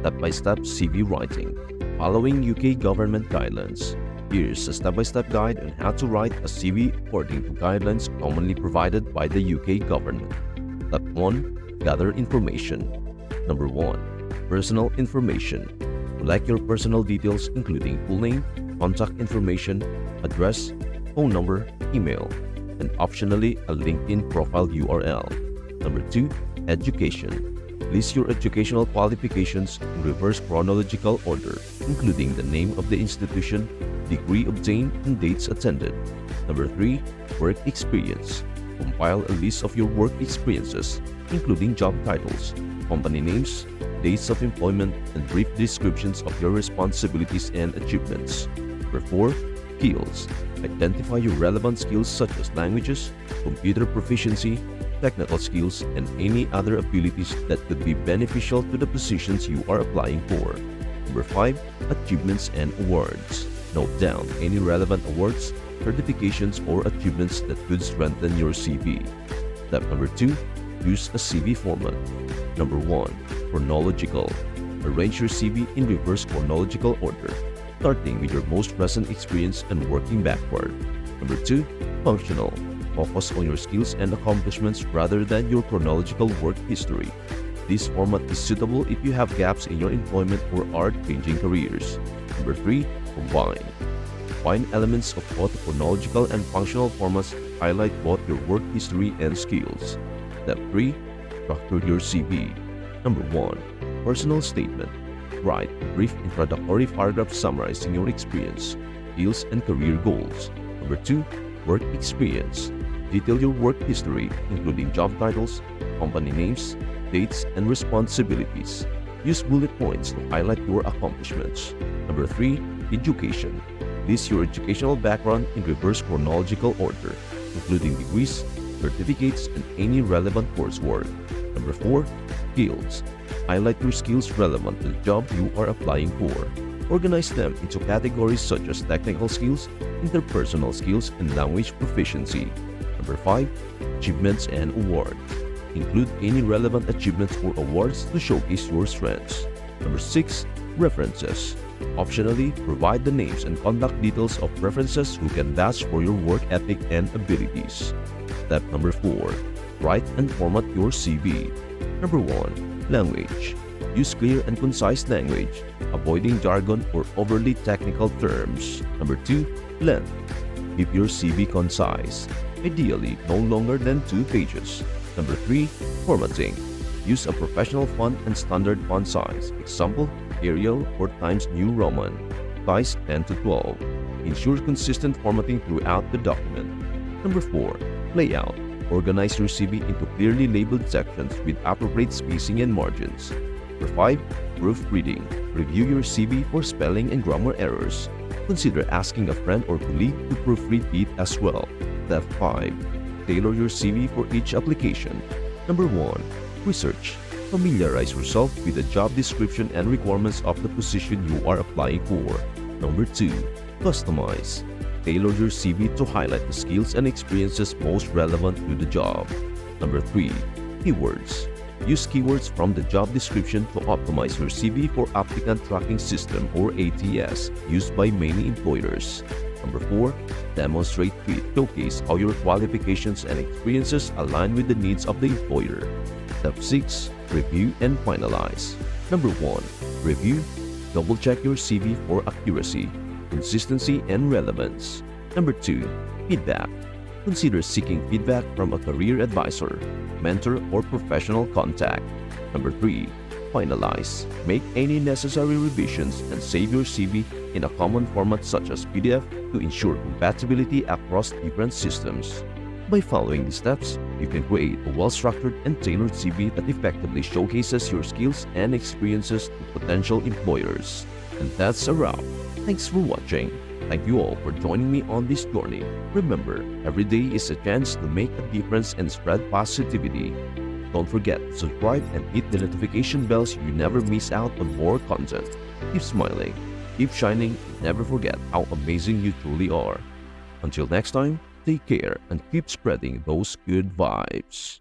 Step-by-step CV writing. Following UK government guidelines. Here's a step-by-step guide on how to write a CV according to guidelines commonly provided by the UK government. Step 1. Gather information. Number 1. Personal information. Collect your personal details including full name, contact information, address, phone number, email, and optionally a LinkedIn profile URL. Number 2. Education. List your educational qualifications in reverse chronological order, including the name of the institution, degree obtained, and dates attended. Number 3. Work experience. Compile a list of your work experiences, including job titles, company names, dates of employment, and brief descriptions of your responsibilities and achievements. Number 4. Skills. Identify your relevant skills such as languages, computer proficiency, technical skills, and any other abilities that could be beneficial to the positions you are applying for. Number 5. Achievements and awards. Note down any relevant awards, certifications, or achievements that could strengthen your CV. Step number 2. Use a CV format. Number 1. Chronological. Arrange your CV in reverse chronological order, starting with your most recent experience and working backward. Number 2. Functional. Focus on your skills and accomplishments rather than your chronological work history. This format is suitable if you have gaps in your employment or are changing careers. Number 3. Combine. Combine elements of both chronological and functional formats to highlight both your work history and skills. Step 3. Structure your CV. Number 1. Personal statement. Write a brief introductory paragraph summarizing your experience, skills, and career goals. Number 2. Work experience. Detail your work history, including job titles, company names, dates, and responsibilities. Use bullet points to highlight your accomplishments. Number 3. Education. List your educational background in reverse chronological order, including degrees, certificates, and any relevant coursework. Number 4. Skills. Highlight your skills relevant to the job you are applying for. Organize them into categories such as technical skills, interpersonal skills, and language proficiency. Number 5. Achievements and awards. Include any relevant achievements or awards to showcase your strengths. Number 6. References. Optionally, provide the names and contact details of references who can vouch for your work ethic and abilities. Step number 4. Write and format your CV. Number 1. Language. Use clear and concise language, avoiding jargon or overly technical terms. Number 2. Length. Keep your CV concise, ideally no longer than 2 pages. Number 3. Formatting. Use a professional font and standard font size, example, Arial or Times New Roman, size 10 to 12. Ensure consistent formatting throughout the document. Number 4. Layout. Organize your CV into clearly labeled sections with appropriate spacing and margins. Number 5. Proofreading. Review your CV for spelling and grammar errors. Consider asking a friend or colleague to proofread it as well. Step 5. Tailor your CV for each application. Number 1. Research. Familiarize yourself with the job description and requirements of the position you are applying for. Number 2. Customize. Tailor your CV to highlight the skills and experiences most relevant to the job. Number 3. Keywords. Use keywords from the job description to optimize your CV for Applicant Tracking System or ATS used by many employers. Number 4. Demonstrate fit. Showcase how your qualifications and experiences align with the needs of the employer. Step 6. Review and finalize. Number 1. Review. Double-check your CV for accuracy, consistency, and relevance. Number 2. Feedback. Consider seeking feedback from a career advisor, mentor, or professional contact. Number 3. Finalize. Make any necessary revisions and save your CV in a common format such as PDF to ensure compatibility across different systems. By following these steps, you can create a well-structured and tailored CV that effectively showcases your skills and experiences to potential employers. And that's a wrap. Thanks for watching. Thank you all for joining me on this journey. Remember, every day is a chance to make a difference and spread positivity. Don't forget to subscribe and hit the notification bell so you never miss out on more content. Keep smiling, keep shining, and never forget how amazing you truly are. Until next time, take care and keep spreading those good vibes.